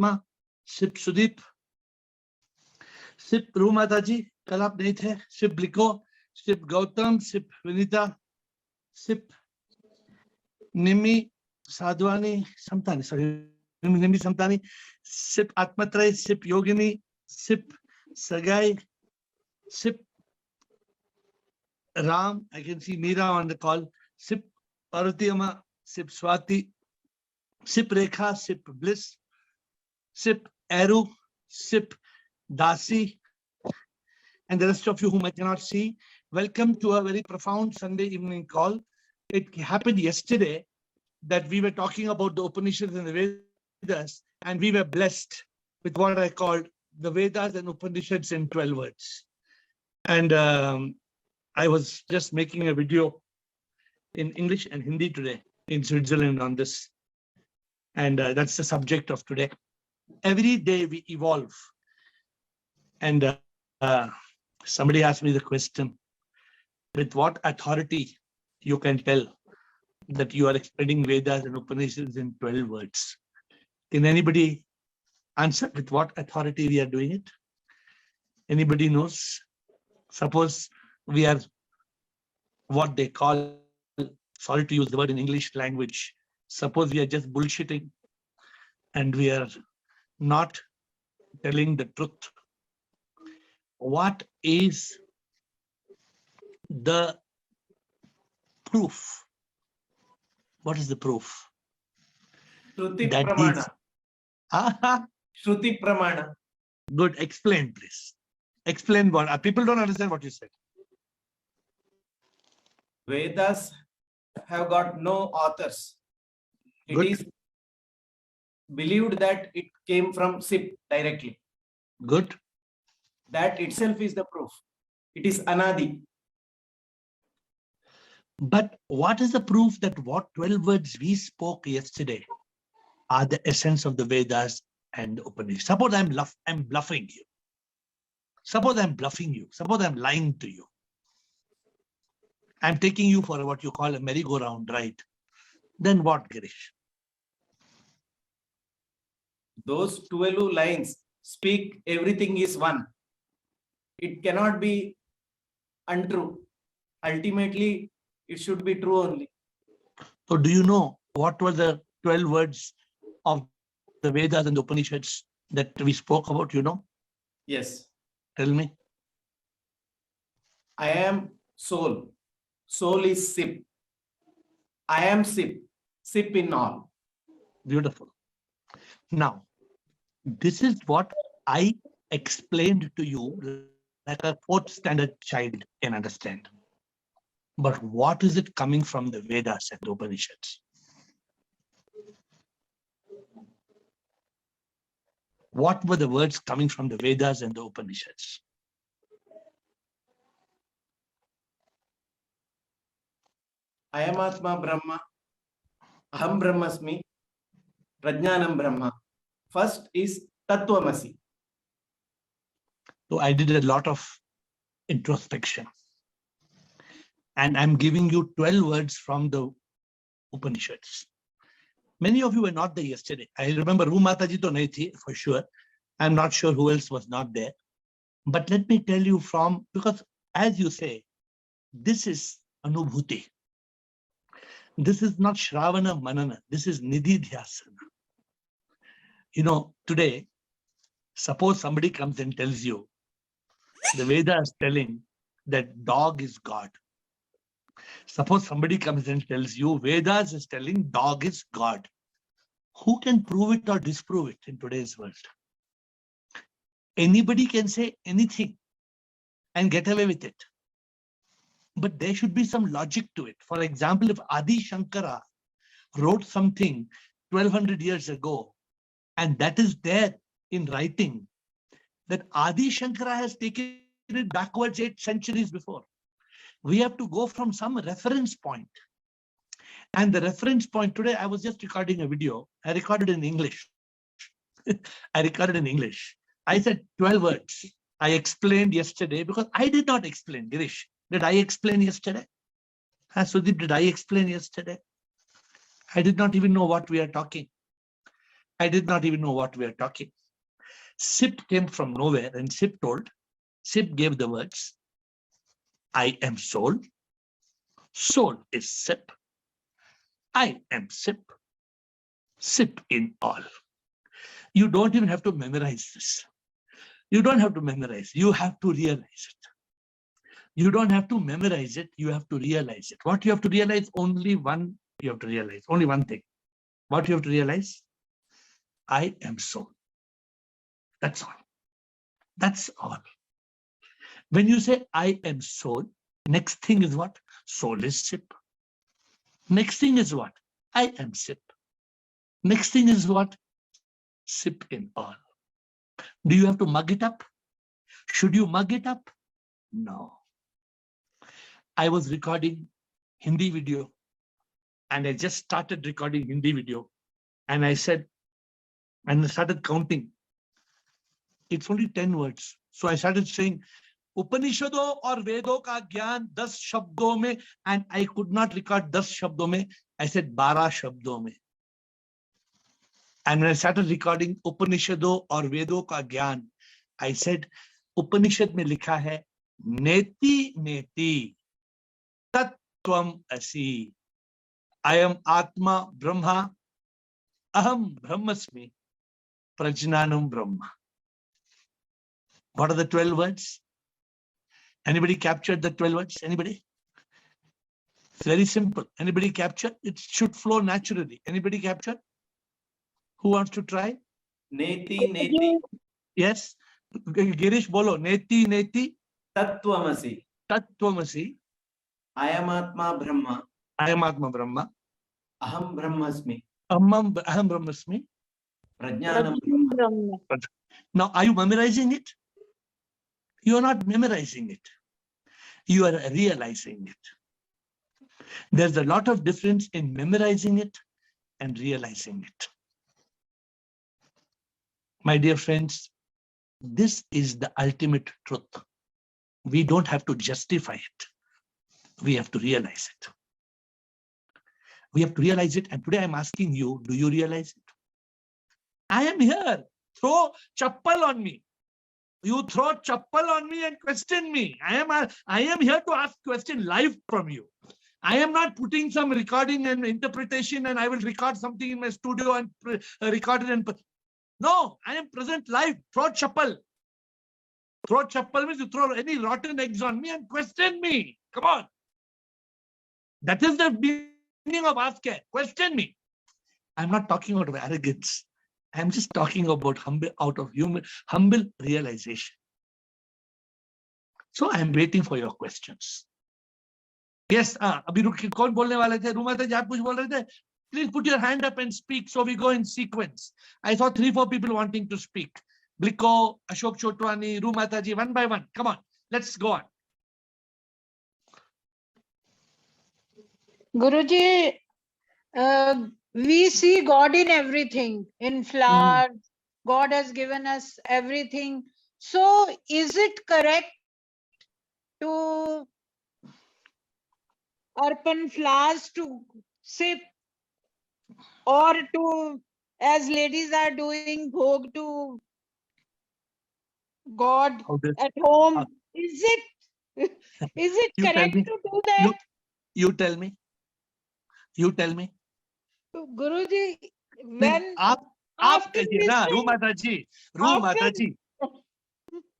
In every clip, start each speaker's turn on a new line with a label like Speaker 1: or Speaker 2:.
Speaker 1: Atma, Sip Sudeep, Sip Rumataji, कल आप नहीं थे, Sip Bliko, Sip Gautam, Sip Vinita, Sip Nimi Sadhwani, Samtani, sorry, Nimi Samtani, Sip Atmatray, Sip Yogini, Sip Sagai, Sip Ram, I can see Meera on the call, Sip Parvatiyama, Sip Swati, Sip Rekha, Sip Bliss, Sip Aru, Sip Dasi, and the rest of you whom I cannot see. Welcome to a very profound Sunday evening call. It happened yesterday that we were talking about the Upanishads and the Vedas, and we were blessed with what I called the Vedas and Upanishads in 12 words. And I was just making a video in English and Hindi today in Switzerland on this. And that's the subject of today. Every day we evolve. And somebody asked me the question, with what authority you can tell that you are explaining Vedas and Upanishads in 12 words? Can anybody answer with what authority we are doing it? Anybody knows? Suppose we are what they call, sorry to use the word in English language, suppose we are just bullshitting and we are not telling the truth. What is the proof? What is the proof?
Speaker 2: Shruti Pramana. Shruti Pramana.
Speaker 1: Good. Explain, please. Explain what. People don't understand what you said.
Speaker 2: Vedas have got no authors.
Speaker 1: Good.
Speaker 2: It is believed that it came from Sip directly.
Speaker 1: Good.
Speaker 2: That itself is the proof. It is Anadi.
Speaker 1: But what is the proof that what 12 words we spoke yesterday are the essence of the Vedas and the Upanishads? Suppose I'm bluffing you. Suppose I'm bluffing you. Suppose I'm lying to you. I'm taking you for what you call a merry-go-round, right? Then what, Girish?
Speaker 2: Those 12 lines speak everything is one. It cannot be untrue. Ultimately, it should be true only.
Speaker 1: So do you know what were the 12 words of the Vedas and the Upanishads that we spoke about, you know?
Speaker 2: Yes.
Speaker 1: Tell me.
Speaker 2: I am soul. Soul is Sip. I am Sip. Sip in all.
Speaker 1: Beautiful. Now, this is what I explained to you like a 4th standard child can understand. But what is it coming from the Vedas and the Upanishads? What were the words coming from the Vedas and the Upanishads?
Speaker 2: I am Atma Brahma. Aham Brahmasmi. Prajnanam Brahma. First is Tattvamasi.
Speaker 1: So I did a lot of introspection. And I'm giving you 12 words from the Upanishads. Many of you were not there yesterday. I remember Rumataji to nahi thi, for sure. I'm not sure who else was not there. But let me tell you from, because as you say, this is Anubhuti. This is not Shravana Manana. This is Nidhi Dhyasana. You know, today, suppose somebody comes and tells you, the Veda is telling that dog is God. Suppose somebody comes and tells you, Vedas is telling dog is God. Who can prove it or disprove it in today's world? Anybody can say anything and get away with it. But there should be some logic to it. For example, if Adi Shankara wrote something 1200 years ago, and that is there in writing, that Adi Shankara has taken it backwards 8 centuries before. We have to go from some reference point. And the reference point today, I was just recording a video. I recorded in English. I said 12 words. I explained yesterday because I did not explain. Girish, did I explain yesterday? Sudeep, did I explain yesterday? I did not even know what we are talking. I did not even know what we are talking. Sip came from nowhere and Sip gave the words, I am soul. Soul is Sip. I am Sip. Sip in all. You don't even have to memorize this. You don't have to memorize. You have to realize it. You don't have to memorize it. You have to realize it. What you have to realize? Only one. You have to realize only one thing. What you have to realize? I am soul. That's all. That's all. When you say I am soul, next thing is what? Soul is Sip. Next thing is what? I am Sip. Next thing is what? Sip in all. Do you have to mug it up? Should you mug it up? No. I was recording Hindi video and I just started recording Hindi video and I said, and I started counting. It's only 10 words. So I started saying, Upanishadon और वेदों का ज्ञान 10 शब्दों में, and I could not record 10 शब्दों में. I said 12 शब्दों में. And when I started recording Upanishadon और वेदों का ज्ञान, I said, Upanishad में लिखा है, नेति नेति तत्त्वम असि. I am Atma Brahma. Aham Brahmasmi. Prajnanam Brahma. What are the 12 words? Anybody captured the 12 words? Anybody? It's very simple. Anybody capture? It should flow naturally. Anybody capture? Who wants to try?
Speaker 2: Neti neti
Speaker 1: Yes. Girish bolo. Neti neti
Speaker 2: tattvamasi.
Speaker 1: tattvamasi.
Speaker 2: I am Atma Brahma.
Speaker 1: I am Atma Brahma.
Speaker 2: Aham Brahmasmi.
Speaker 1: Aham Brahmasmi.
Speaker 2: Prajnanam Brahma.
Speaker 1: Now, are you memorizing it? You are not memorizing it. You are realizing it. There's a lot of difference in memorizing it and realizing it. My dear friends, this is the ultimate truth. We don't have to justify it. We have to realize it. We have to realize it. And today I'm asking you, do you realize it? I am here. Throw chappal on me. You throw chappal on me and question me. I am here to ask question live from you. I am not putting some recording and interpretation and I will record something in my studio and record it. And no, I am present live. Throw chappal. Throw chappal means you throw any rotten eggs on me and question me. Come on. That is the meaning of ask. Question me. I'm not talking out of arrogance. I'm just talking about humble realization. So I'm waiting for your questions. Yes, abhi kaun bolne wale the? Rumata ji, aap kuch bol rahe the? Please put your hand up and speak so we go in sequence. I saw 3-4 people wanting to speak. Bliko, Ashok Chotwani, Rumata ji, one by one. Come on, let's go on.
Speaker 3: Guruji, we see God in everything, in flowers. God has given us everything. So is it correct to open flowers to sip or to, as ladies are doing, bhog to God at home? Is it correct to do that?
Speaker 1: You tell me. You tell me.
Speaker 3: Guruji, when
Speaker 1: आप
Speaker 3: after
Speaker 1: कहिए ना,
Speaker 3: listening-
Speaker 1: रूमाता जी,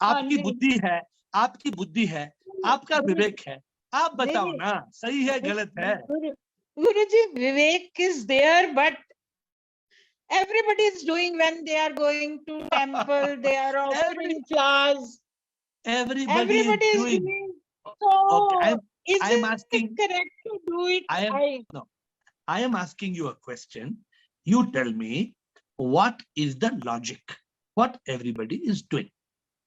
Speaker 1: आपकी बुद्धि है, आपका विवेक है, आप बताओ ना, सही है गलत है?
Speaker 3: Guruji, Vivek is there, but everybody is doing when they are going to temple, they are offering flowers.
Speaker 1: Everybody is doing.
Speaker 3: So,
Speaker 1: Okay,
Speaker 3: is
Speaker 1: I'm
Speaker 3: it
Speaker 1: asking.
Speaker 3: correct to do it?
Speaker 1: I am asking you a question. You tell me what is the logic? What everybody is doing?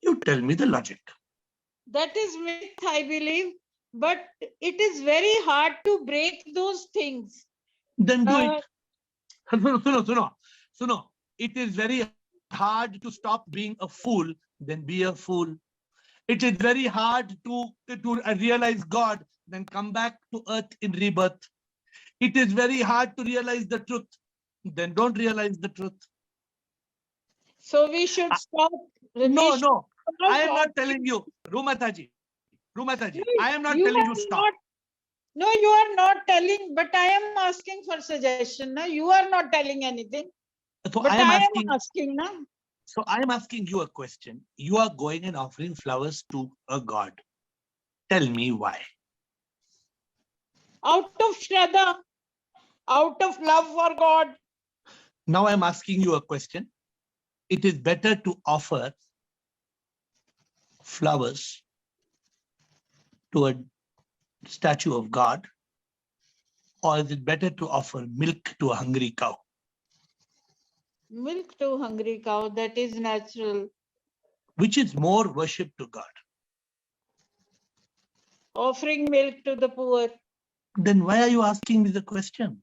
Speaker 1: You tell me the logic.
Speaker 3: That is myth, I believe, but it is very hard to break those things.
Speaker 1: Then do it. Suno. It is very hard to stop being a fool. Then be a fool. It is very hard to realize God. Then come back to earth in rebirth. It is very hard to realize the truth. Then don't realize the truth.
Speaker 3: So we should stop.
Speaker 1: No, no, I am
Speaker 3: stop
Speaker 1: not telling you, Rumataji, I am not
Speaker 3: you
Speaker 1: telling you
Speaker 3: are
Speaker 1: stop.
Speaker 3: not. No, you are not telling, but I am asking for suggestion. No? You are not telling anything,
Speaker 1: So
Speaker 3: but
Speaker 1: I am
Speaker 3: I am
Speaker 1: asking,
Speaker 3: asking. No?
Speaker 1: so I am asking you a question. You are going and offering flowers to a god. Tell me why.
Speaker 3: Out of Shraddha, out of love for God.
Speaker 1: Now I'm asking you a question. It is better to offer flowers to a statue of God, or is it better to offer milk to a hungry cow?
Speaker 3: Milk to hungry cow, that is natural.
Speaker 1: Which is more worship to God?
Speaker 3: Offering milk to the poor.
Speaker 1: Then why are you asking me the question?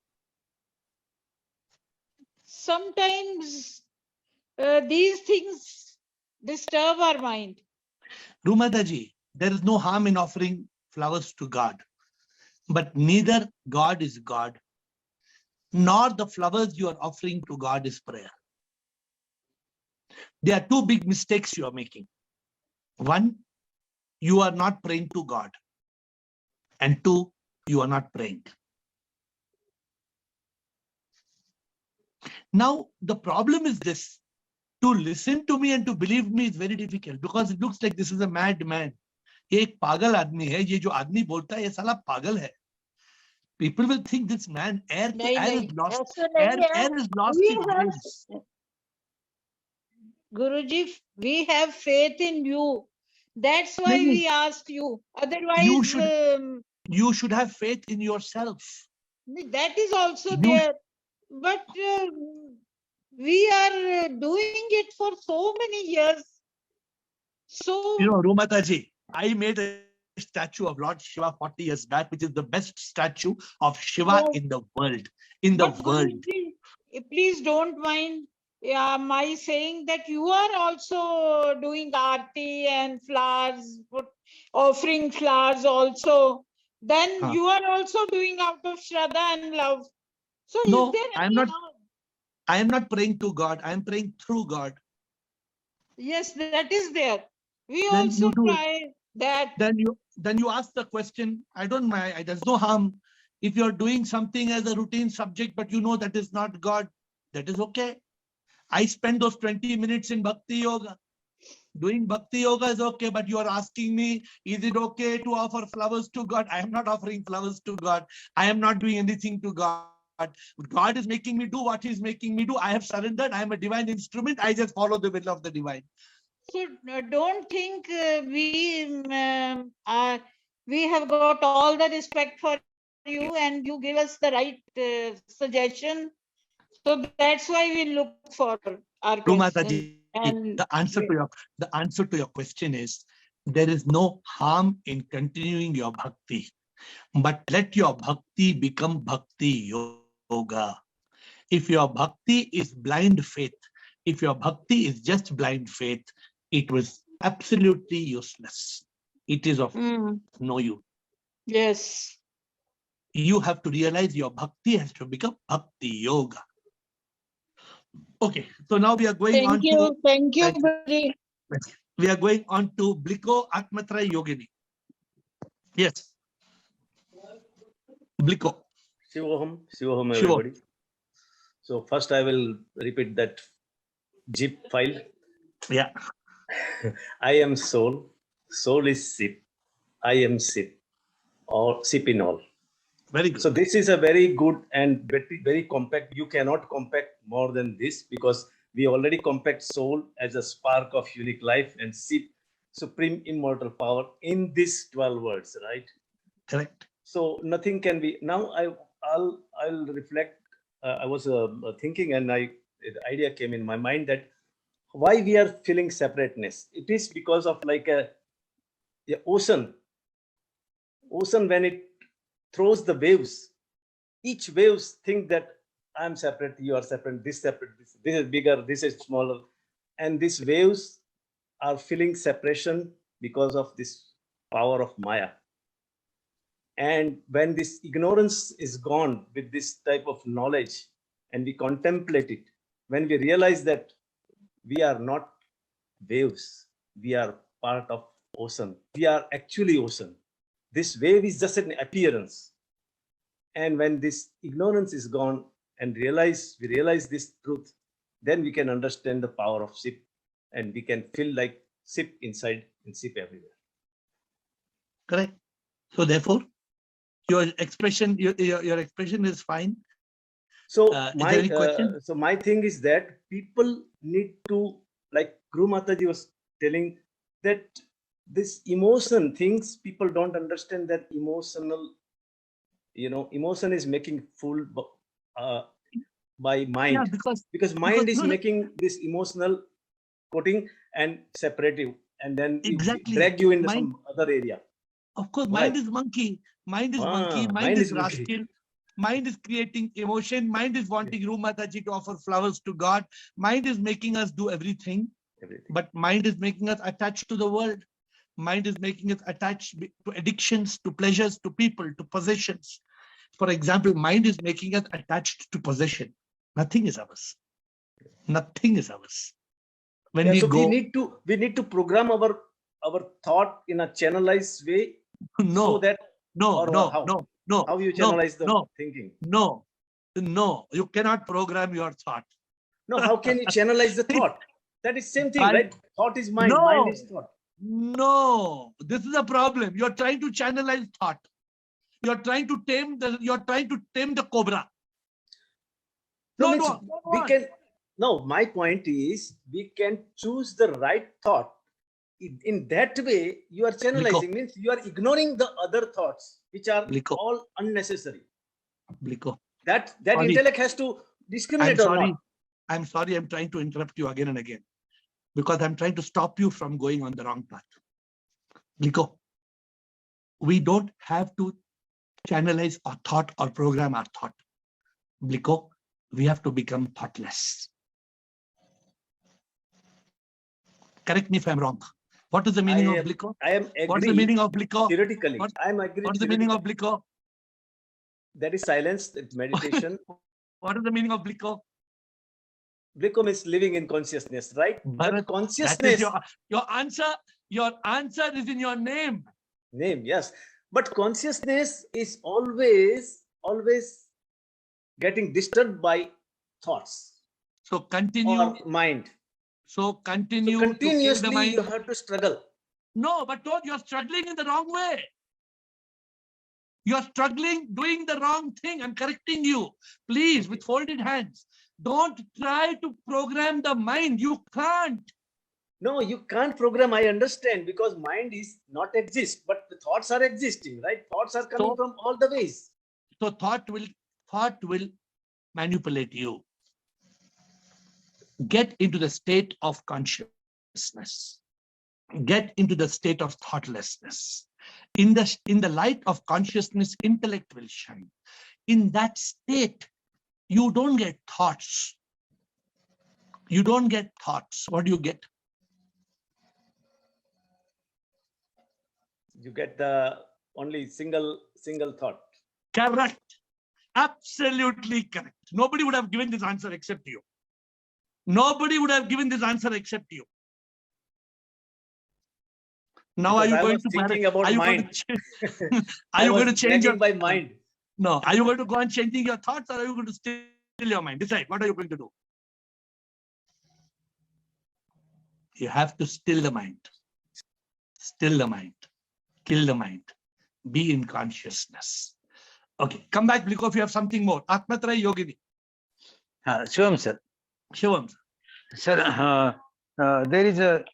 Speaker 3: Sometimes these things disturb our mind.
Speaker 1: Rumadaji, there is no harm in offering flowers to God, but neither God is God, nor the flowers you are offering to God is prayer. There are two big mistakes you are making. One, you are not praying to God. And two, you are not praying. Now, the problem is this. To listen to me and to believe me is very difficult because it looks like this is a mad man. ये एक पागल आदमी है, ये जो आदमी बोलता है ये साला पागल है. People will think this man AiR is lost. AiR is lost his brains.
Speaker 3: Guruji, we have faith in you. That's why
Speaker 1: Nahi.
Speaker 3: we asked you. Otherwise,
Speaker 1: You should have faith in yourself.
Speaker 3: that is also there. But we are doing it for so many years. So,
Speaker 1: you know, Rumataji, I made a statue of Lord Shiva 40 years back, which is the best statue of Shiva in the world.
Speaker 3: Guruji, please don't mind my saying that you are also doing aarti and flowers, offering flowers also. Then you are also doing out of Shraddha and love. So
Speaker 1: no,
Speaker 3: is there
Speaker 1: I'm
Speaker 3: any
Speaker 1: not.
Speaker 3: harm?
Speaker 1: I am not praying to God. I am praying through God.
Speaker 3: Yes, that is there. We
Speaker 1: Then
Speaker 3: also
Speaker 1: you do it.
Speaker 3: try that.
Speaker 1: Then you ask the question. I don't mind. There's no harm if you're doing something as a routine subject, but you know that is not God. That is okay. I spend those 20 minutes in Bhakti Yoga. Doing Bhakti Yoga is okay, but you are asking me, is it okay to offer flowers to God? I am not offering flowers to God. I am not doing anything to God. God is making me do what He's making me do. I have surrendered. I am a divine instrument. I just follow the will of the divine.
Speaker 3: So don't think we have got all the respect for you and you give us the right suggestion. So that's why we look for our question. And
Speaker 1: the answer to your question is there is no harm in continuing your bhakti, but let your bhakti become bhakti yoga. If your bhakti is blind faith, if your bhakti is just blind faith, it was absolutely useless. It is of no use.
Speaker 3: Yes.
Speaker 1: You have to realize your bhakti has to become bhakti yoga. Okay, so now we are going on to.
Speaker 3: Thank you, Guruji.
Speaker 1: We are going on to Bliko Atmatra Yogini. Yes. Bliko.
Speaker 4: Shivoham, everybody. So first I will repeat that zip file.
Speaker 1: Yeah.
Speaker 4: I am soul, soul is sip, I am sip, or sip in all.
Speaker 1: Very good.
Speaker 4: So this is a very good and very, very compact. You cannot compact more than this because we already compact soul as a spark of unique life and sip supreme immortal power in these 12 words, right?
Speaker 1: Correct.
Speaker 4: So nothing can be. Now I'll reflect. I was thinking, and the idea came in my mind that why we are feeling separateness. It is because of like a ocean. Ocean, when it throws the waves, each waves think that I'm separate, you are separate, this is bigger, this is smaller, and these waves are feeling separation because of this power of Maya. And when this ignorance is gone with this type of knowledge and we contemplate it, when we realize that we are not waves. We are part of ocean. We are actually ocean. This wave is just an appearance. And when this ignorance is gone and we realize this truth, then we can understand the power of ship, and we can feel like ship inside and ship everywhere.
Speaker 1: Correct. So therefore, your expression is fine.
Speaker 4: So
Speaker 1: Is there any question?
Speaker 4: my thing is that people need to, like Guru Mataji was telling, that this emotion things, people don't understand that emotional, emotion is making fool by mind.
Speaker 1: Yeah,
Speaker 4: because mind is
Speaker 1: no,
Speaker 4: making this emotional coating and separative, and then it
Speaker 1: Exactly.
Speaker 4: drag you into
Speaker 1: Mind-
Speaker 4: some other area.
Speaker 1: of course,
Speaker 4: Why?
Speaker 1: mind is monkey. Mind is monkey. Mind
Speaker 4: mind
Speaker 1: is
Speaker 4: is monkey.
Speaker 1: rascal. Mind is creating emotion. Mind is wanting Guru Mataji to offer flowers to God. Mind is making us do everything. But mind is making us attached to the world. Mind is making us attached to addictions, to pleasures, to people, to possessions. For example, mind is making us attached to possession. Nothing is ours. Nothing is ours. When
Speaker 4: Yeah,
Speaker 1: we
Speaker 4: so
Speaker 1: go,
Speaker 4: we need to program our thought in a channelized way, so
Speaker 1: no,
Speaker 4: that
Speaker 1: no,
Speaker 4: or
Speaker 1: no,
Speaker 4: how?
Speaker 1: no, no,
Speaker 4: How you
Speaker 1: no,
Speaker 4: channelize the
Speaker 1: no,
Speaker 4: thinking?
Speaker 1: no, no, you cannot program your thought.
Speaker 4: No, how can you channelize the thought? That is same thing,
Speaker 1: By-
Speaker 4: right? Thought is mind,
Speaker 1: No.
Speaker 4: mind is thought.
Speaker 1: No, this is a problem. You're trying to channelize thought. You're trying to tame the cobra.
Speaker 4: No,
Speaker 1: No,
Speaker 4: means
Speaker 1: no, go
Speaker 4: we
Speaker 1: on.
Speaker 4: can. No, my point is we can choose the right thought. In that way, you are channelizing, means you are ignoring the other thoughts which are
Speaker 1: Bliko.
Speaker 4: all unnecessary.
Speaker 1: Bliko.
Speaker 4: That
Speaker 1: Sorry.
Speaker 4: intellect has to discriminate
Speaker 1: I'm
Speaker 4: or
Speaker 1: sorry.
Speaker 4: not.
Speaker 1: I'm sorry. I'm trying to interrupt you again and again because I'm trying to stop you from going on the wrong path. Bliko, we don't have to channelize our thought or program our thought. Bliko, we have to become thoughtless. Correct me if I'm wrong. What is the meaning of Bliko?
Speaker 4: I am agree.
Speaker 1: What's the meaning of Bliko?
Speaker 4: Theoretically, I am agree.
Speaker 1: What's the meaning of Bliko?
Speaker 4: That is silence, meditation.
Speaker 1: What is the meaning of Bliko?
Speaker 4: Bliko means living in consciousness, right? But consciousness.
Speaker 1: That is your answer. Your answer is in your name.
Speaker 4: Name, yes. But consciousness is always getting disturbed by thoughts.
Speaker 1: So continue.
Speaker 4: Or mind.
Speaker 1: So continue.
Speaker 4: So continuously,
Speaker 1: to kill the mind.
Speaker 4: you have to struggle.
Speaker 1: No, but don't. You're struggling in the wrong way. You're struggling, doing the wrong thing. I'm correcting you. Please, with folded hands. Don't try to program the mind. You can't.
Speaker 4: No, you can't program. I understand, because mind is not exist, but the thoughts are existing, right? Thoughts are coming from all the ways.
Speaker 1: So thought will manipulate you. Get into the state of consciousness. Get into the state of thoughtlessness. In the light of consciousness, intellect will shine. In that state, you don't get thoughts. You don't get thoughts. What do you get?
Speaker 4: You get the only single thought.
Speaker 1: Correct. Absolutely correct. Nobody would have given this answer except you. Nobody would have given this answer except you. Now,
Speaker 4: Because
Speaker 1: are you
Speaker 4: I
Speaker 1: going
Speaker 4: was
Speaker 1: to
Speaker 4: thinking about mind?
Speaker 1: Are you going to change your
Speaker 4: by mind?
Speaker 1: No. Are you going to go on changing your thoughts, or are you going to still your mind? Decide. What are you going to do? You have to still the mind. Still the mind. Kill the mind. Be in consciousness. Okay. Come back, Bliko, if you have something more. Atmatray Yogini.
Speaker 5: Shivam, sir.
Speaker 1: Shivam.
Speaker 5: Sir, there is a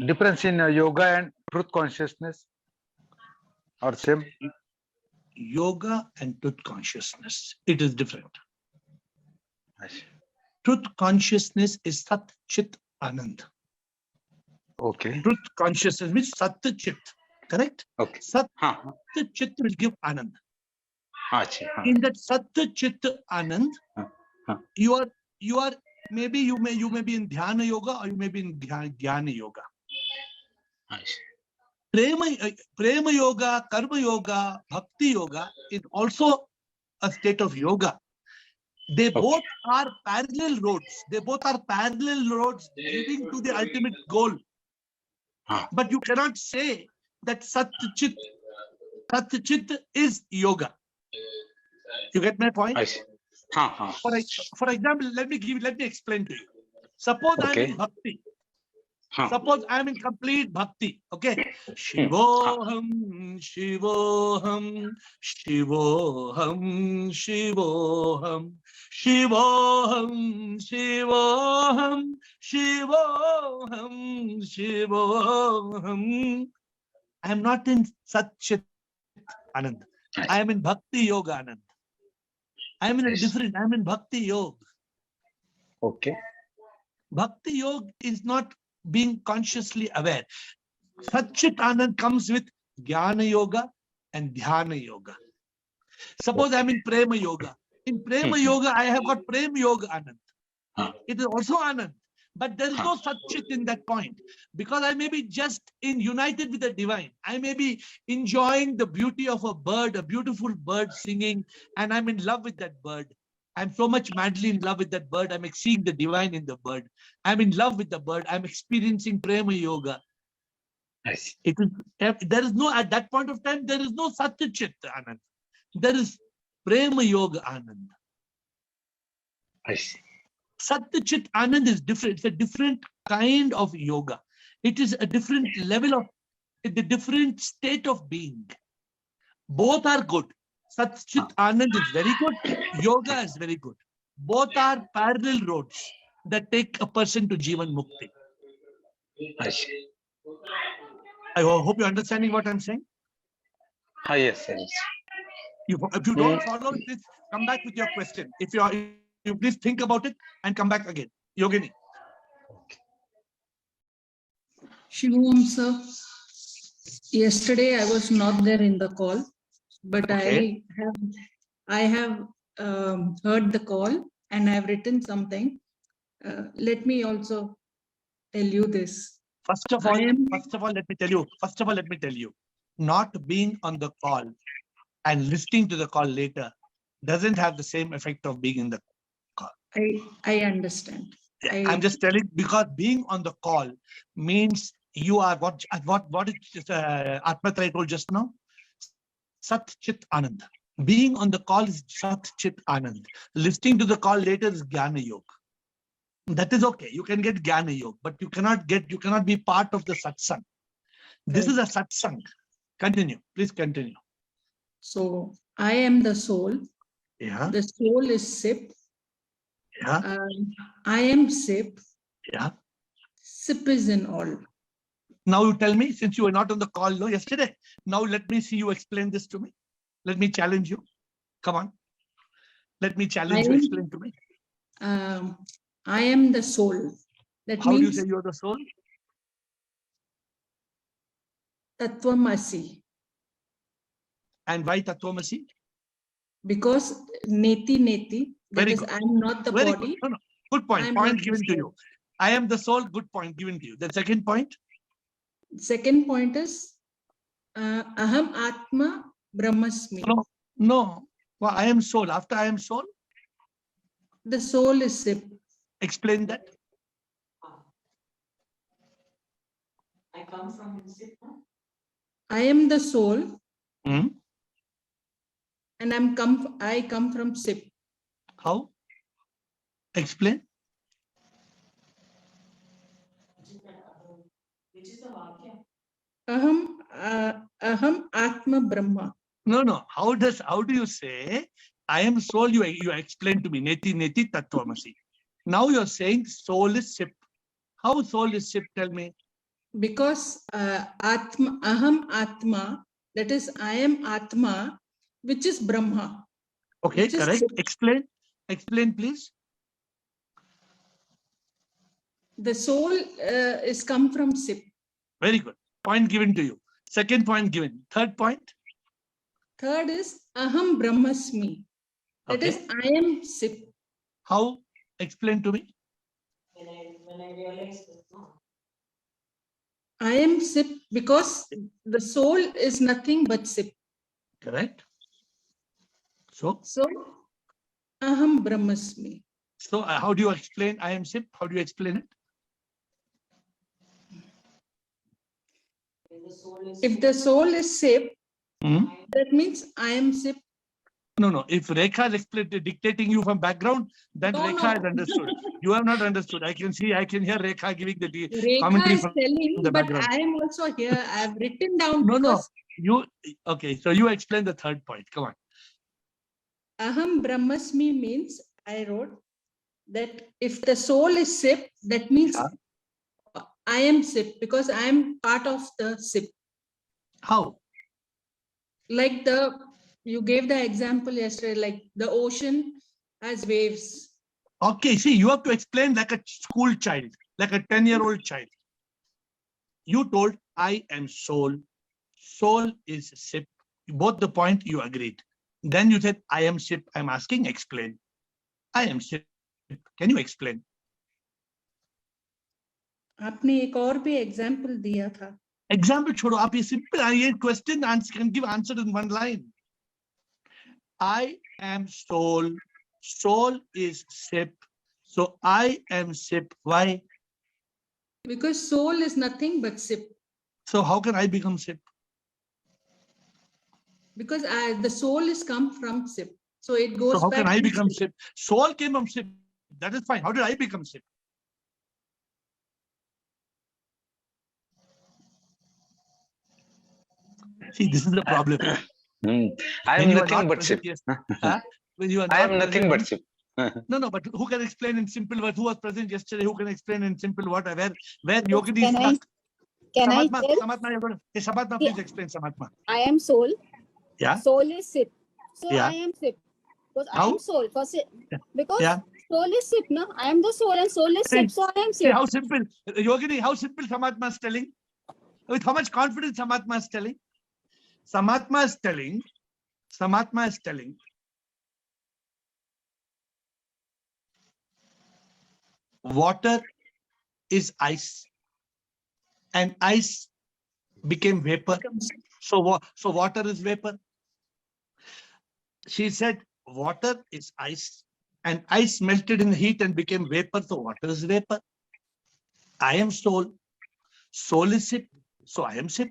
Speaker 5: difference in yoga and truth consciousness, or same?
Speaker 1: Yoga and truth consciousness. It is different. Truth consciousness is Sat Chit Anand.
Speaker 5: Okay.
Speaker 1: Truth consciousness means Sat Chit. Correct?
Speaker 5: Okay.
Speaker 1: Sat Chit will give Anand.
Speaker 5: Achha.
Speaker 1: In that Sat Chit Anand, you are maybe you may be in Dhyana Yoga, or you may be in Jnana Yoga. Prema Yoga, Karma Yoga, Bhakti Yoga is also a state of yoga. They both are parallel roads. They both are parallel roads leading to the ultimate goal. But you cannot say that Sat Chit is yoga. You get my point?
Speaker 5: I see.
Speaker 1: For example, let me explain to you. Suppose I'm in bhakti. Suppose I'm in complete bhakti. Okay. Shivoham, Shivoham, Shivoham, Shivoham, Shivoham, Shivoham, Shivoham, Shivoham. I am not in Sat Chit Anand. I am in Bhakti Yoga Anand. I am in a different, I am in Bhakti Yoga.
Speaker 5: Okay.
Speaker 1: Bhakti Yoga is not being consciously aware. Sat Chit Anand comes with Jnana Yoga and Dhyana Yoga. Suppose I'm in Prema Yoga. In Prema Yoga, I have got Prema Yoga Anand. It is also Anand. But there is no Sat Chit in that point. Because I may be just united with the divine. I may be enjoying the beauty of a bird, a beautiful bird singing, and I'm in love with that bird. I'm so much madly in love with that bird. I'm seeing the divine in the bird. I'm in love with the bird. I'm experiencing Prema Yoga.
Speaker 5: I see.
Speaker 1: There is no, at that point of time, there is no Satya Chit Anand. There is Prema Yoga Anand.
Speaker 5: I see.
Speaker 1: Satya Chit Anand is different. It's a different kind of yoga. It is a different level of, the different state of being. Both are good. Sat Chit Anand is very good. Yoga is very good. Both are parallel roads that take a person to Jivan Mukti.
Speaker 5: I see.
Speaker 1: I hope you're understanding what I'm saying.
Speaker 5: Yes, yes.
Speaker 1: If you don't follow, please come back with your question. If you please think about it and come back again. Yogini.
Speaker 6: Shivam sir, yesterday I was not there in the call, but
Speaker 1: Okay.
Speaker 6: I have heard the call and I have written something. Let me also tell you this.
Speaker 1: First of all, let me tell you, not being on the call and listening to the call later doesn't have the same effect of being in the call.
Speaker 6: I understand.
Speaker 1: Yeah, I'm just telling, because being on the call means you are what Atman told just now? Sat Chit Anand. Being on the call is Sat Chit Anand. Listening to the call later is Jnana Yoga. That is okay. You can get Jnana Yoga, but you cannot be part of the satsang. This is a satsang. Continue. Please continue.
Speaker 6: So I am the soul.
Speaker 1: Yeah.
Speaker 6: The soul is Sip.
Speaker 1: Yeah.
Speaker 6: I am Sip.
Speaker 1: Yeah.
Speaker 6: Sip is in all.
Speaker 1: Now you tell me, since you were not on the call yesterday, now let me see you explain this to me. Let me challenge you. Come on. Let me challenge you. Explain to me.
Speaker 6: I am the soul. That
Speaker 1: How do you
Speaker 6: means
Speaker 1: say you are the soul?
Speaker 6: Tattvamasi.
Speaker 1: And why Tattvamasi?
Speaker 6: Because neti, that
Speaker 1: Very
Speaker 6: is,
Speaker 1: good.
Speaker 6: I'm not the
Speaker 1: Very
Speaker 6: body.
Speaker 1: good. No. Good point.
Speaker 6: I'm
Speaker 1: Point
Speaker 6: not the
Speaker 1: given to
Speaker 6: soul.
Speaker 1: you. I am the soul. Good point given to you. The second point?
Speaker 6: Second point is Aham Atma Brahmasmi.
Speaker 1: No. Well, I am soul. After I am soul?
Speaker 6: The soul is Sip.
Speaker 1: Explain that.
Speaker 6: I come from Sip. I am the soul.
Speaker 1: Hmm?
Speaker 6: And I come from Sip.
Speaker 1: How? Explain.
Speaker 6: Which is the Vakya? Aham Atma Brahma.
Speaker 1: No. How do you say I am soul? You explain to me. Neti Tattvamasi. Now you're saying soul is Sip. How soul is Sip? Tell me.
Speaker 6: Because Aham Atma, that is, I am Atma, which is Brahma.
Speaker 1: Okay, correct. Explain. Explain, please.
Speaker 6: The soul is come from Sip.
Speaker 1: Very good. Point given to you. Second point given. Third point.
Speaker 6: Third is Aham Brahmasmi. That is, I am Sip.
Speaker 1: How? Explain to me.
Speaker 6: When I realized this, I am Sip because the soul is nothing but Sip.
Speaker 1: Correct. So
Speaker 6: Aham Brahmasmi.
Speaker 1: So how do you explain I am SIP? How do you explain it?
Speaker 6: If the soul is SIP,
Speaker 1: Hmm?
Speaker 6: that means I am SIP.
Speaker 1: No. If Rekha is dictating you from background, then
Speaker 6: No,
Speaker 1: Rekha
Speaker 6: no.
Speaker 1: has understood. You have not understood. I can hear Rekha giving the
Speaker 6: Rekha
Speaker 1: commentary
Speaker 6: is
Speaker 1: from
Speaker 6: telling,
Speaker 1: the
Speaker 6: but
Speaker 1: background.
Speaker 6: I am also here. I have written down
Speaker 1: No.
Speaker 6: because
Speaker 1: Okay, so you explain the third point. Come on.
Speaker 6: Aham Brahmasmi means, I wrote that if the soul is SIP, that means
Speaker 1: Yeah.
Speaker 6: I am SIP because I am part of the SIP.
Speaker 1: How?
Speaker 6: Like you gave the example yesterday, like the ocean has waves.
Speaker 1: Okay, see, you have to explain like a school child, like a 10-year-old child. You told I am soul. Soul is SIP. Both the point you agreed. Then you said I am SIP. I'm asking, explain. I am SIP. Can you explain?
Speaker 6: आपने एक और भी example दिया था.
Speaker 1: Example छोड़ो आप ये simple ये question answer can give answer in one line. I am soul. Soul is SIP. So I am SIP. Why?
Speaker 6: Because soul is nothing but SIP.
Speaker 1: So how can I become SIP?
Speaker 6: Because the soul is come from SIP. So it goes
Speaker 1: So how
Speaker 6: back
Speaker 1: can I
Speaker 6: to
Speaker 1: become SIP? Soul came from SIP. That is fine. How did I become SIP? See, this is the problem.
Speaker 5: I
Speaker 1: When
Speaker 5: am
Speaker 1: you are
Speaker 5: nothing
Speaker 1: not
Speaker 5: but
Speaker 1: present,
Speaker 5: SIP.
Speaker 1: yes. When you are
Speaker 5: I
Speaker 1: not
Speaker 5: am nothing but
Speaker 1: present,
Speaker 5: SIP.
Speaker 1: No, but who can explain in simple words? Who was present yesterday? Who can explain in simple words? Where Yogini is
Speaker 7: Can I-
Speaker 1: stuck?
Speaker 7: Can I
Speaker 1: Samatma,
Speaker 7: tell?
Speaker 1: Samatma, you're gonna- hey, Samatma, please explain Samatma.
Speaker 7: I am soul.
Speaker 1: Yeah.
Speaker 7: Soul is SIP. So
Speaker 1: Yeah.
Speaker 7: I am SIP. Because I
Speaker 1: How?
Speaker 7: am soul. Because
Speaker 1: Yeah.
Speaker 7: soul is SIP, no? I am the soul and soul is
Speaker 1: See,
Speaker 7: SIP. So I am
Speaker 1: See
Speaker 7: SIP.
Speaker 1: how simple, Yogini, how simple Samatma is telling? With how much confidence Samatma is telling? Samatma is telling, water is ice and ice became vapor. So water is vapor. She said water is ice and ice melted in heat and became vapor. So water is vapor. I am soul. Soul is SIP. So I am SIP.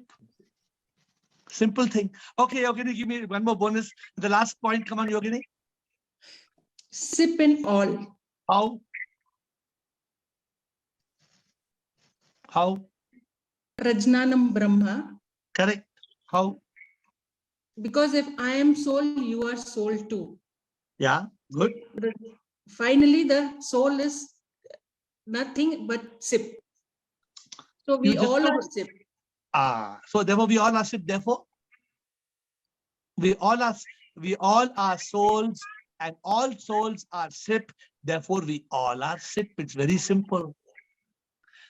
Speaker 1: Simple thing. Okay, Yogini, give me one more bonus. The last point. Come on, Yogini.
Speaker 6: SIP in all.
Speaker 1: How? How?
Speaker 6: Rajnanam Brahma.
Speaker 1: Correct. How?
Speaker 6: Because if I am soul, you are soul too.
Speaker 1: Yeah, good.
Speaker 6: Finally, the soul is nothing but SIP. So we
Speaker 1: You just
Speaker 6: all
Speaker 1: know-
Speaker 6: are SIP.
Speaker 1: So therefore we all are SIP. Therefore, we all are souls, and all souls are SIP. Therefore, we all are SIP. It's very simple.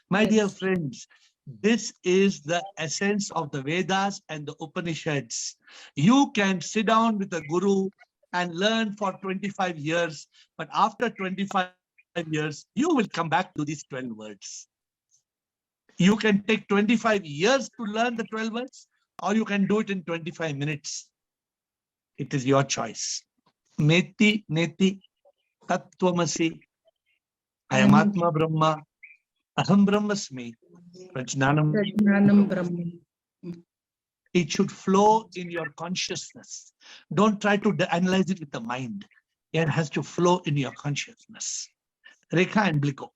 Speaker 1: My dear
Speaker 6: Yes.
Speaker 1: friends, this is the essence of the Vedas and the Upanishads. You can sit down with a guru and learn for 25 years, but after 25 years, you will come back to these 12 words. You can take 25 years to learn the 12 words, or you can do it in 25 minutes. It is your choice. Neti, neti, tattvamasi, ayamatma brahma, aham brahmasmi, prajnanam.
Speaker 6: Rajnanam Brahma.
Speaker 1: It should flow in your consciousness. Don't try to analyze it with the mind. It has to flow in your consciousness. Rekha and Bliko.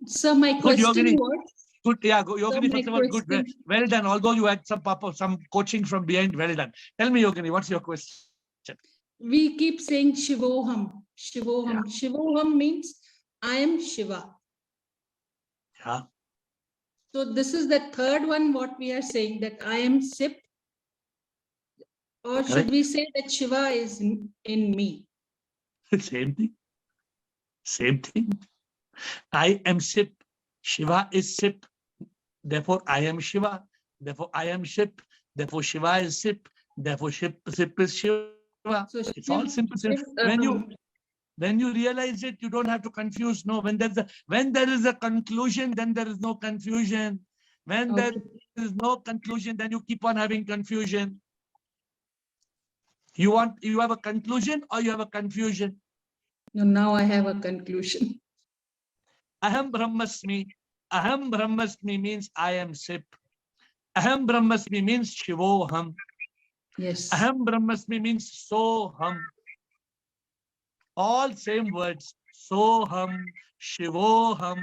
Speaker 6: So my
Speaker 1: Good,
Speaker 6: question
Speaker 1: Yogini.
Speaker 6: was,
Speaker 1: Good, yeah, Yogini,
Speaker 6: my
Speaker 1: first of all, good.
Speaker 6: question-
Speaker 1: Well done. Although you had some coaching from behind, well done. Tell me, Yogini, what's your question?
Speaker 6: we keep saying Shivoham. Shivoham. Shivoham means I am Shiva.
Speaker 1: Yeah.
Speaker 6: So this is the third one, what we are saying, that I am SIP. Or should
Speaker 1: Correct.
Speaker 6: we say that Shiva is in me?
Speaker 1: Same thing. Same thing. I am SIP. Shiva is SIP. Therefore, I am Shiva. Therefore, I am SIP. Therefore, Shiva is SIP. Therefore, SIP is Shiva.
Speaker 6: So
Speaker 1: It's all simple. When you realize it, you don't have to confuse. No, when there is a conclusion, then there is no confusion. When there is no conclusion, then you keep on having confusion. You have a conclusion or you have a confusion?
Speaker 6: Now I have a conclusion.
Speaker 1: Aham Brahmasmi. Aham Brahmasmi means I am Sip. Aham Brahmasmi means Shivoham.
Speaker 6: Yes.
Speaker 1: Aham Brahmasmi means Soham. All same words. Soham, Shivoham,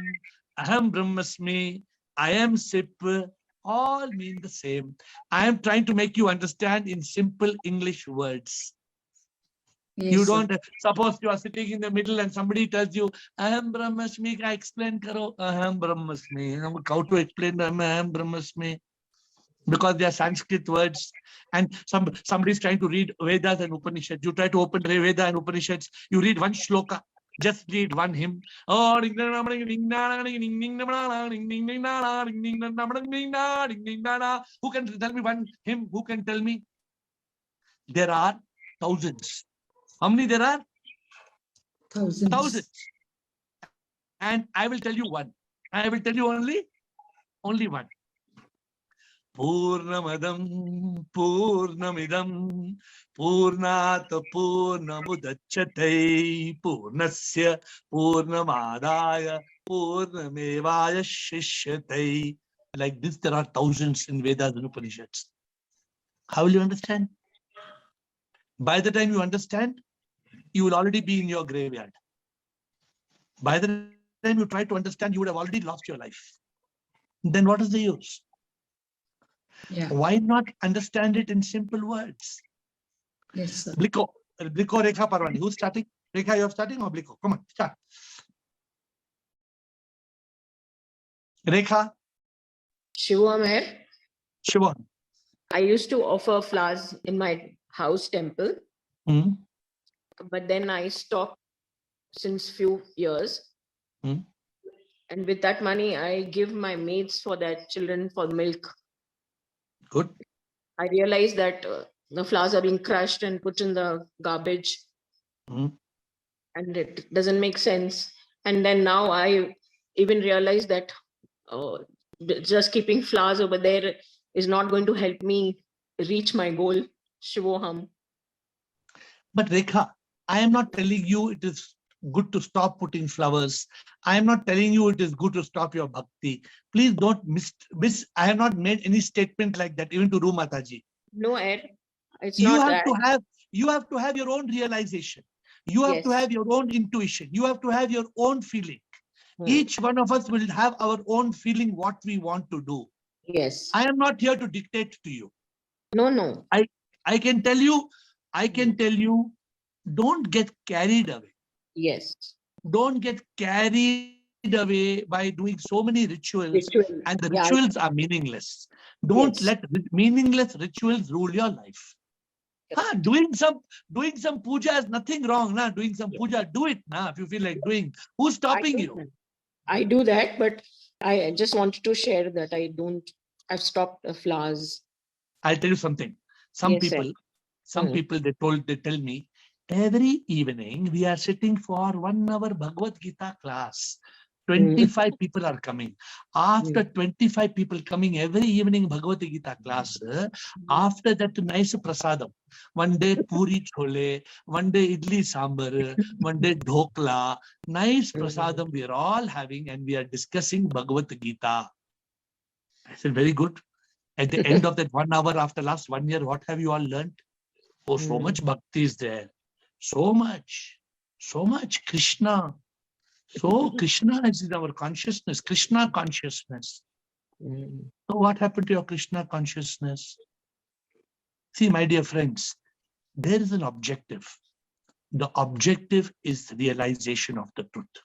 Speaker 1: Aham Brahmasmi, I am Sip. All mean the same. I am trying to make you understand in simple English words.
Speaker 6: Yes,
Speaker 1: You
Speaker 6: sir.
Speaker 1: don't, suppose you are sitting in the middle and somebody tells you, Aham Brahmasmi, I explain karo, Aham Brahmasmi. How to explain Aham Brahmasmi? Because they are Sanskrit words, and somebody is trying to read Vedas and Upanishads. You try to open Veda and Upanishads, you read one shloka, just read one hymn. Oh, who can tell me one hymn? Who can tell me? There are thousands. How many there are?
Speaker 6: Thousands.
Speaker 1: Thousands. And I will tell you one. I will tell you only one. Purnamadam Purnamidam Purnat Purnamudachyate Purnasya Purnamadaya Purnamevaya Shishyate. Like this, there are thousands in Vedas and Upanishads. How will you understand? By the time you understand, you will already be in your graveyard. By the time you try to understand, you would have already lost your life. Then what is the use?
Speaker 6: Yeah.
Speaker 1: Why not understand it in simple words?
Speaker 6: Yes, sir.
Speaker 1: Bliko, Rekha Parwani. Who's starting? Rekha, you're starting or Bliko? Come on, start. Rekha,
Speaker 8: Shivam here.
Speaker 1: Shiva.
Speaker 8: I used to offer flowers in my house temple,
Speaker 1: Hmm.
Speaker 8: but then I stopped since few years.
Speaker 1: Hmm.
Speaker 8: And with that money, I give my maids for their children for milk.
Speaker 1: Good.
Speaker 8: I realized that the flowers are being crushed and put in the garbage,
Speaker 1: Hmm.
Speaker 8: and it doesn't make sense. And then now I even realized that just keeping flowers over there is not going to help me reach my goal. Shivoham.
Speaker 1: But Rekha, I am not telling you it is good to stop putting flowers. I am not telling you it is good to stop your bhakti. Please don't miss. I have not made any statement like that, even to Ru Mataji.
Speaker 8: No, Ed, it's
Speaker 1: You
Speaker 8: not
Speaker 1: have
Speaker 8: that.
Speaker 1: you have to have your own realization. You have to
Speaker 8: Yes.
Speaker 1: have your own intuition. You have to have your own feeling.
Speaker 8: Hmm.
Speaker 1: Each one of us will have our own feeling what we want to do.
Speaker 8: Yes.
Speaker 1: I am not here to dictate to you.
Speaker 8: No.
Speaker 1: I can tell you, don't get carried away.
Speaker 8: Yes.
Speaker 1: Don't get carried away by doing so many rituals,
Speaker 8: Ritual.
Speaker 1: and the
Speaker 8: Yeah.
Speaker 1: rituals are meaningless. Don't
Speaker 8: Yes.
Speaker 1: let meaningless rituals rule your life. Doing some puja is nothing wrong. Doing some puja, do it if you feel like doing. Who's stopping you?
Speaker 8: I do that, but I just wanted to share that I've stopped the flowers.
Speaker 1: I'll tell you something. Some
Speaker 8: Yes, sir.
Speaker 1: people, they tell me, every evening we are sitting for 1 hour Bhagavad Gita class. 25 people are coming. After 25 people coming every evening Bhagavad Gita class, after that nice prasadam. One day puri chole, one day idli sambar, one day dhokla. Nice prasadam we are all having, and we are discussing Bhagavad Gita. I said, very good. At the end of that 1 hour after last 1 year, what have you all learned? Oh, so much bhakti is there. So much Krishna. So Krishna is in our consciousness, Krishna consciousness. So what happened to your Krishna consciousness? See, my dear friends, there is an objective. The objective is realization of the truth.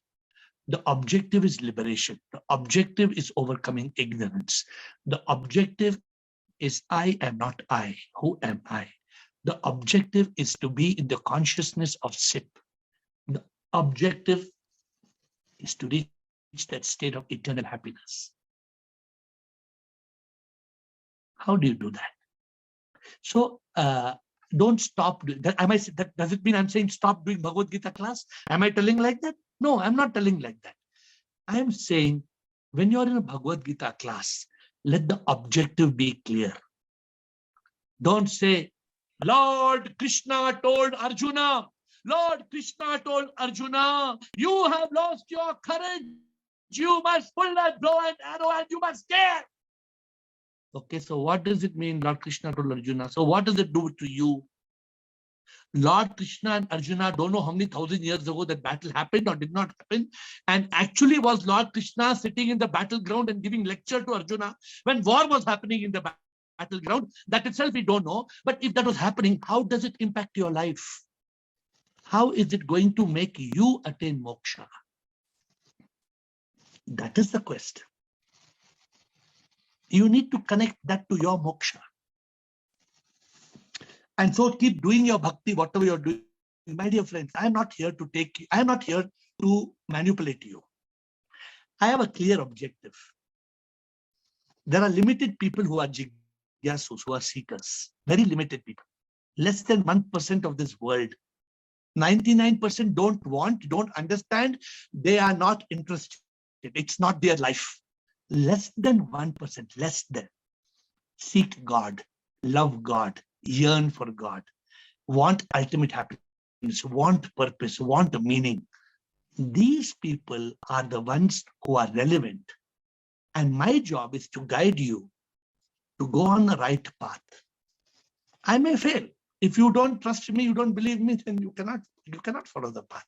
Speaker 1: The objective is liberation. The objective is overcoming ignorance. The objective is I am not I. Who am I? The objective is to be in the consciousness of Sip. The objective is to reach that state of eternal happiness. How do you do that? So don't stop doing that. Does it mean I'm saying stop doing Bhagavad Gita class? Am I telling like that? No, I'm not telling like that. I am saying when you're in a Bhagavad Gita class, let the objective be clear. Don't say, Lord Krishna told Arjuna, Lord Krishna told Arjuna, you have lost your courage. You must pull that bow and arrow and you must scare. Okay, so what does it mean, Lord Krishna told Arjuna? So what does it do to you? Lord Krishna and Arjuna don't know how many thousand years ago that battle happened or did not happen. And actually was Lord Krishna sitting in the battleground and giving lecture to Arjuna when war was happening in the battleground? That itself we don't know. But if that was happening, how does it impact your life? How is it going to make you attain moksha? That is the quest. You need to connect that to your moksha. And so keep doing your bhakti, whatever you're doing. My dear friends, I am not here to manipulate you. I have a clear objective. There are limited people who are jigyasus, who are seekers. Very limited people. Less than 1% of this world. 99% don't want, don't understand. They are not interested. It's not their life. Less than 1%, less than. Seek God, love God, yearn for God, want ultimate happiness, want purpose, want meaning. These people are the ones who are relevant. And my job is to guide you to go on the right path. I may fail. If you don't trust me, you don't believe me, then you cannot follow the path.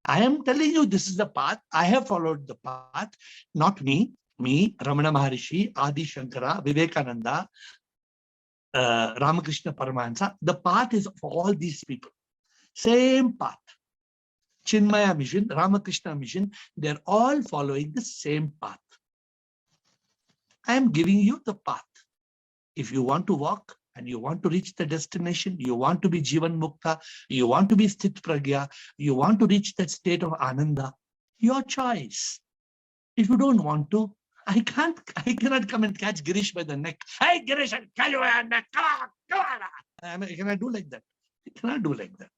Speaker 1: I am telling you this is the path. I have followed the path, not me, Ramana Maharishi, Adi Shankara, Vivekananda, Ramakrishna Paramahansa. The path is for all these people. Same path. Chinmaya mission, Ramakrishna mission, they're all following the same path. I am giving you the path. If you want to walk and you want to reach the destination, you want to be Jivan Mukta, you want to be Sthit Pragya, you want to reach that state of Ananda, your choice. If you don't want to, I cannot come and catch Girish by the neck. Hey, Girish, I'll catch you by the neck. Come on. Can I do like that? I cannot do like that.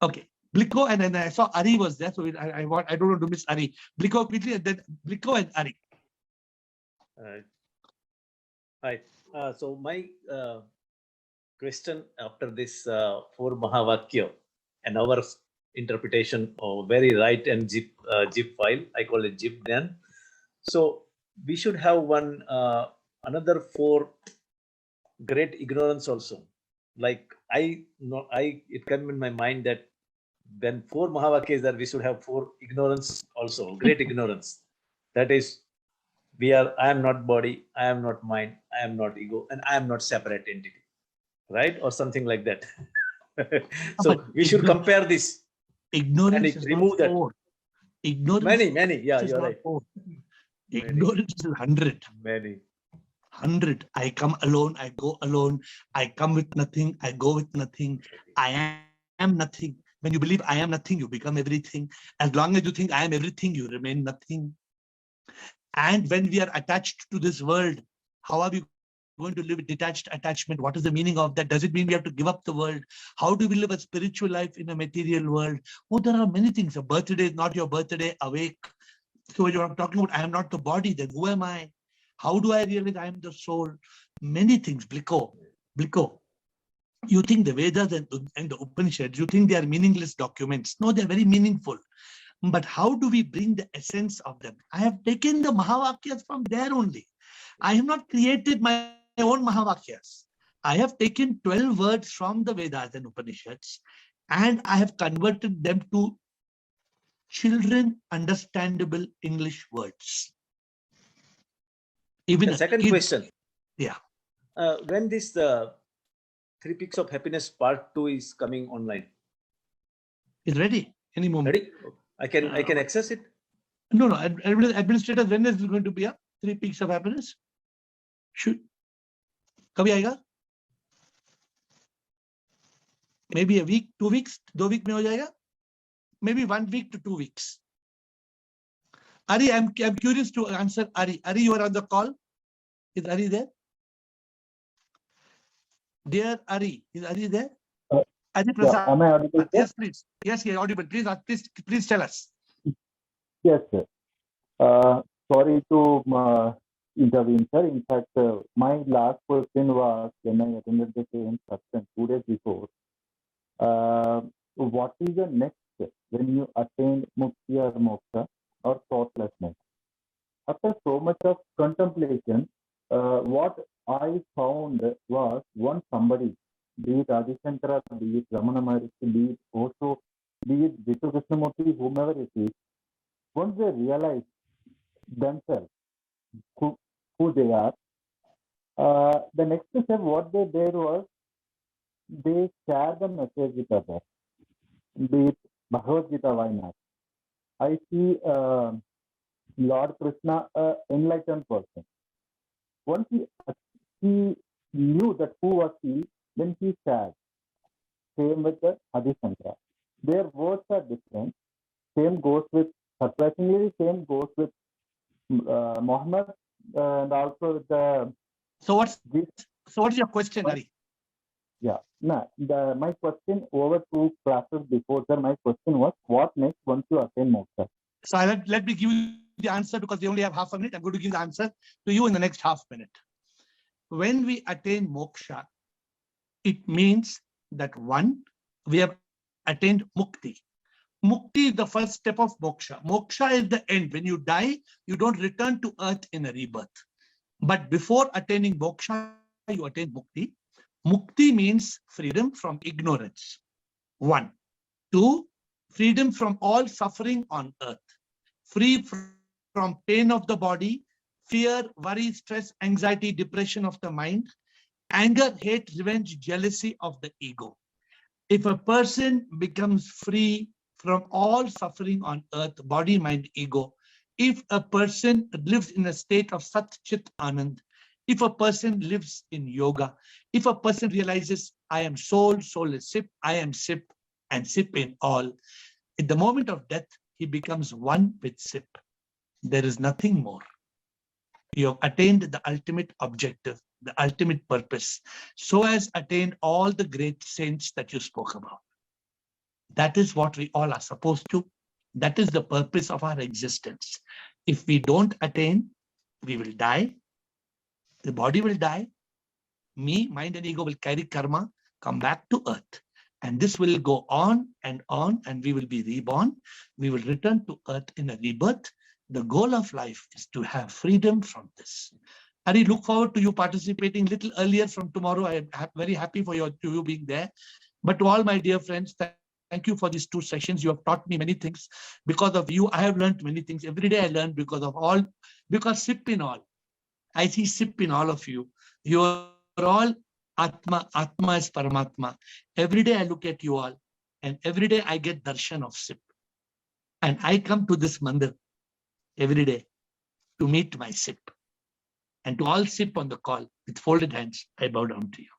Speaker 1: Okay. Bliko, and then I saw Ari was there, so I don't want to miss Ari. Bliko quickly, and then Bliko and Ari.
Speaker 4: Hi. So my question after this 4 Mahavakya and our interpretation of very right and zip file, I call it zip then. So we should have one another 4 great ignorance also. Like it came in my mind that when 4 Mahavakyas there, we should have 4 ignorance also, great ignorance. That is, I am not body, I am not mind, I am not ego, and I am not separate entity, right? Or something like that. So we should compare this.
Speaker 1: Ignorance
Speaker 4: and remove that.
Speaker 1: 4. Ignorance.
Speaker 4: Many. Yeah, you're right.
Speaker 1: 4. Ignorance is 100.
Speaker 4: Many.
Speaker 1: 100. I come alone, I go alone. I come with nothing, I go with nothing. I am nothing. When you believe I am nothing, you become everything. As long as you think I am everything, you remain nothing. And when we are attached to this world, how are we going to live with detached attachment? What is the meaning of that? Does it mean we have to give up the world? How do we live a spiritual life in a material world? Oh, there are many things. A birthday is not your birthday, awake. So when you're talking about I am not the body, then who am I? How do I realize I am the soul? Many things, Bliko. You think the Vedas and the Upanishads, you think they are meaningless documents. No, they're very meaningful. But how do we bring the essence of them? I have taken the Mahavakyas from there only. I have not created my own Mahavakyas. I have taken 12 words from the Vedas and Upanishads, and I have converted them to children understandable English words. Even
Speaker 4: the second question.
Speaker 1: Yeah.
Speaker 4: When this 3 Peaks of Happiness Part 2 is coming online?
Speaker 1: It's ready. Any moment.
Speaker 4: Ready? I can access it?
Speaker 1: No. Administrator, when is it going to be up? 3 Peaks of Happiness? Should. Kabhi aayega? Maybe a week, 2 weeks? 2 weeks mein ho jayega? Maybe 1 week to 2 weeks. Ari, I'm curious to answer Ari. Ari, you are on the call. Is Ari there? Dear Ari, is Ari there? Ari Prasad.
Speaker 9: Am I audible?
Speaker 1: Yes, please. Yes, you're audible. Please tell us.
Speaker 9: Yes, sir. Sorry to intervene, sir. In fact, my last question was when I attended the same session 2 days before. what is the next step when you attain mukti or moksha or thoughtlessness? After so much of contemplation, what I found was once somebody, be it Adi Shankara, be it Ramana Maharishi, be it Osho, be it Jittu Krishnamurti, whomever it is, once they realize themselves who they are, the next step what they did was they share the message with others. Be it Bhagavad Gita, why not? I see Lord Krishna, an enlightened person. Once he knew that who was he, then he shared. Same with the Adi Shankara. Their words are different. Same goes with, surprisingly, same goes with Muhammad and also with the.
Speaker 1: So what's your question, Hari?
Speaker 9: Yeah, no, my question over 2 classes before, sir, my question was, what next once you attain moksha?
Speaker 1: So let me give you the answer because we only have half a minute. I'm going to give the answer to you in the next half minute. When we attain moksha, it means that one, we have attained mukti. Mukti is the first step of moksha. Moksha is the end. When you die, you don't return to earth in a rebirth. But before attaining moksha, you attain mukti. Mukti means freedom from ignorance. 1. 2, freedom from all suffering on earth. Free from pain of the body, fear, worry, stress, anxiety, depression of the mind, anger, hate, revenge, jealousy of the ego. If a person becomes free from all suffering on earth, body, mind, ego, if a person lives in a state of Sat Chit Anand, if a person lives in yoga, if a person realizes, I am soul, soul is Sip, I am Sip, and Sip in all, at the moment of death, he becomes one with Sip. There is nothing more. You have attained the ultimate objective, the ultimate purpose, so as attained all the great saints that you spoke about. That is what we all are supposed to. That is the purpose of our existence. If we don't attain, we will die. The body will die. Me, mind and ego will carry karma, come back to earth. And this will go on, and we will be reborn. We will return to earth in a rebirth. The goal of life is to have freedom from this. Hari, look forward to you participating a little earlier from tomorrow. I am very happy for you being there. But to all my dear friends, thank you for these 2 sessions. You have taught me many things. Because of you, I have learned many things. Every day I learn because Sip in all. I see Sip in all of you. You are all Atma. Atma is Paramatma. Every day I look at you all, and every day I get darshan of Sip. And I come to this mandir every day to meet my Sip. And to all Sip on the call, with folded hands, I bow down to you.